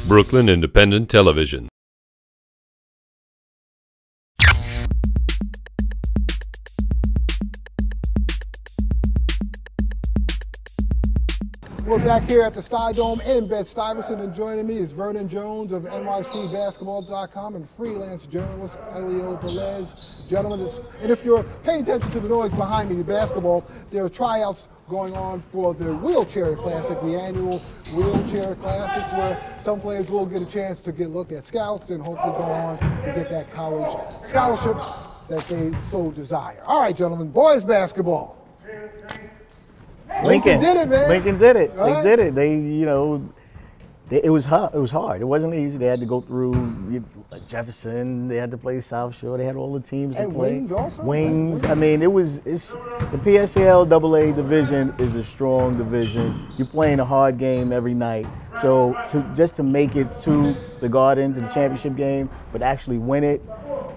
Brooklyn Independent Television. We're back here at the Sky Dome in Bed-Stuyvesant, and joining me is Vernon Jones of NYCBasketball.com and freelance journalist Elio Velez. Gentlemen, and if you're paying attention to the noise behind me, the basketball, there are tryouts going on for the Wheelchair Classic, the annual Wheelchair Classic, where some players will get a chance to get a look at scouts and hopefully go on to get that college scholarship that they so desire. All right, gentlemen, boys basketball. Lincoln did it, man. Lincoln did it. Right? They did it. It was hard. It was hard. It wasn't easy. They had to go through Jefferson. They had to play South Shore. They had all the teams to play. Wings also. Wings. I mean, the PSAL AA division is a strong division. You're playing a hard game every night. So just to make it to the Garden, to the championship game, but actually win it,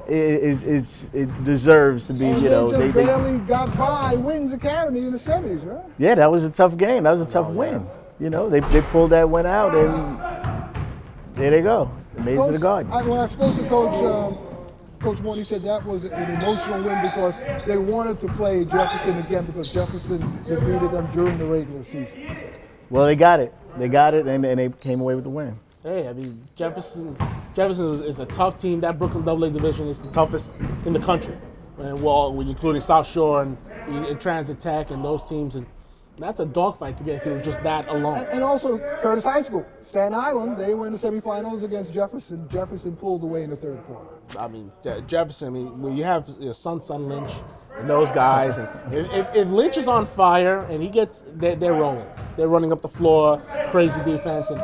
it deserves to be, and they barely got by Wings Academy in the semis, right? Yeah, that was a tough game. That was a tough win. You know, they pulled that one out, and there they go. They made it to the Garden. When I spoke to Coach Moore, he said that was an emotional win because they wanted to play Jefferson again because Jefferson defeated them during the regular season. Well, they got it. They got it, and they came away with the win. Hey, I mean, Jefferson is a tough team. That Brooklyn AA division is the toughest in the country. And when including South Shore and Transit Tech and those teams, and that's a dogfight to get through just that alone. And also Curtis High School, Staten Island, they were in the semifinals against Jefferson. Jefferson pulled away in the third quarter. I mean, Jefferson. I mean, when you have your son Lynch and those guys, and if Lynch is on fire and they're rolling. They're running up the floor, crazy defense, and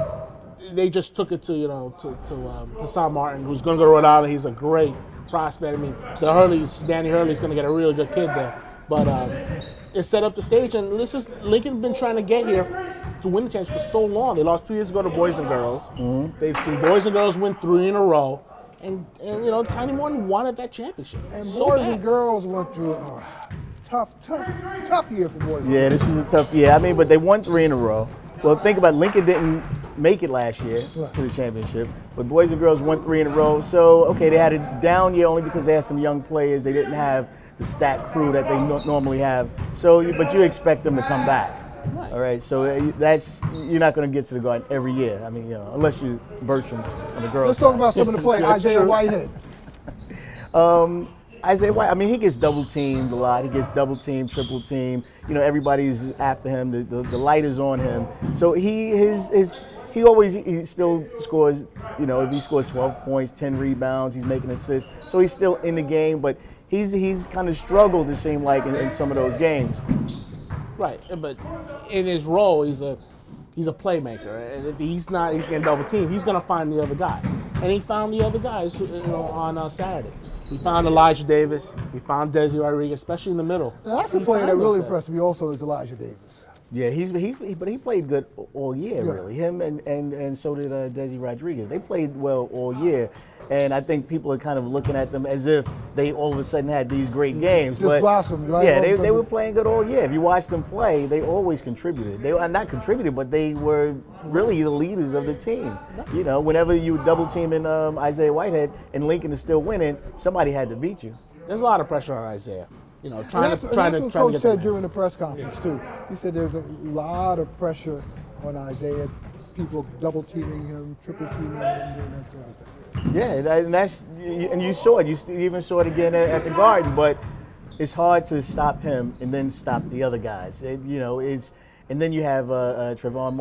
they just took it to Hassan Martin, who's going to go to Rhode Island. He's a great prospect. I mean, Danny Hurley's going to get a really good kid there. But it set up the stage, and Lincoln's been trying to get here to win the championship for so long. They lost 2 years ago to Boys and Girls. Mm-hmm. They've seen Boys and Girls win 3 in a row, and Tiny Morton wanted that championship. And Boys and Girls went through a tough year for Boys. Yeah, this was a tough year. I mean, but they won 3 in a row. Well, think about it. Lincoln didn't make it last year to the championship, but Boys and Girls won 3 in a row. So, okay, they had a down year only because they had some young players. They didn't have the stat crew that they normally have. So, but you expect them to come back. Right. All right, so you're not going to get to the Garden every year. I mean, unless you Bertram on the girls. Let's talk about some of the players. Isaiah Whitehead. Isaiah White, I mean, he gets double teamed a lot. He gets double teamed, triple teamed. Everybody's after him. The light is on him. So he still scores. If he scores 12 points, 10 rebounds, he's making assists. So he's still in the game, but he's kind of struggled, it seemed like, in some of those games. Right, but in his role, he's a playmaker, and if he's getting double teamed, he's going to find the other guys. And he found the other guys, on Saturday. He found Elijah Davis. He found Desi Rodriguez, especially in the middle. Now, that's the player that really impressed me. Also, is Elijah Davis. Yeah, but he played good all year, really. Him and so did Desi Rodriguez. They played well all year. And I think people are kind of looking at them as if they all of a sudden had these great games. Just blossomed, right? Yeah, they were playing good all year. If you watch them play, they always contributed. They not contributed, but they were really the leaders of the team. Whenever you double teaming Isaiah Whitehead and Lincoln is still winning, somebody had to beat you. There's a lot of pressure on Isaiah. That's what Coach said during the press conference too. He said there's a lot of pressure on Isaiah. People double teaming him, triple teaming him, and that sort of thing. Yeah, and you saw it. You even saw it again at the Garden. But it's hard to stop him and then stop the other guys. And then you have Trayvon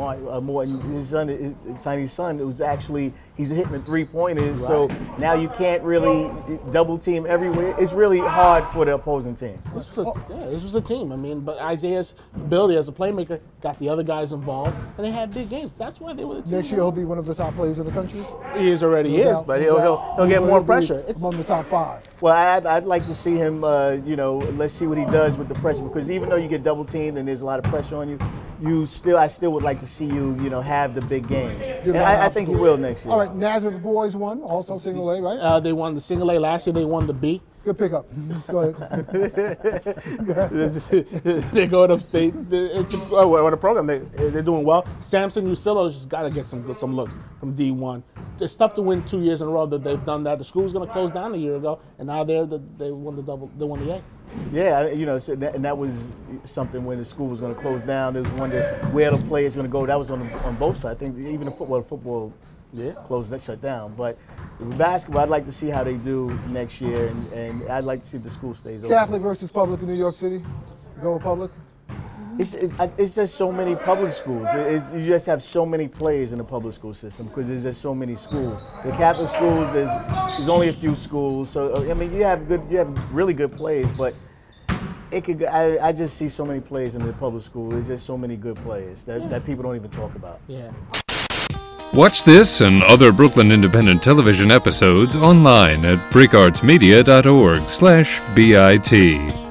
Morton, his son, Tiny's son, who's he's hitting the 3-pointers. Right. So now you can't really double team everywhere. It's really hard for the opposing team. This was a team. I mean, but Isaiah's ability as a playmaker got the other guys involved, and they had big games. That's why they were the team. Next year he'll be one of the top players in the country. He already is, but he'll get more pressure. It's among the top 5. Well, I'd like to see him. Let's see what he does with the pressure, because even though you get double teamed and there's a lot of pressure on you, I still would like to see you have the big games. You're And not I think he will next year. All right, Nazareth boys won, also single A, right? They won the single A last year. They won the B. Good pickup. Go ahead. They're going upstate. It's a program. They're doing well. Samson Usillo's just got to get some looks from D1. It's tough to win 2 years in a row that they've done that. The school was going to close down a year ago, and now they won the double. They won the A. Yeah, so that was something when the school was going to close down. They was wondering where the players going to go. That was on both sides. I think even the football closed, that shut down. But with basketball, I'd like to see how they do next year, and I'd like to see if the school stays open. Catholic versus public in New York City. Go with public. It's just so many public schools. You just have so many players in the public school system because there's just so many schools. The Catholic schools there's only a few schools, so I mean you have really good players, but I just see so many players in the public school. There's just so many good players that people don't even talk about. Yeah. Watch this and other Brooklyn Independent Television episodes online at bricartsmedia.org/BIT.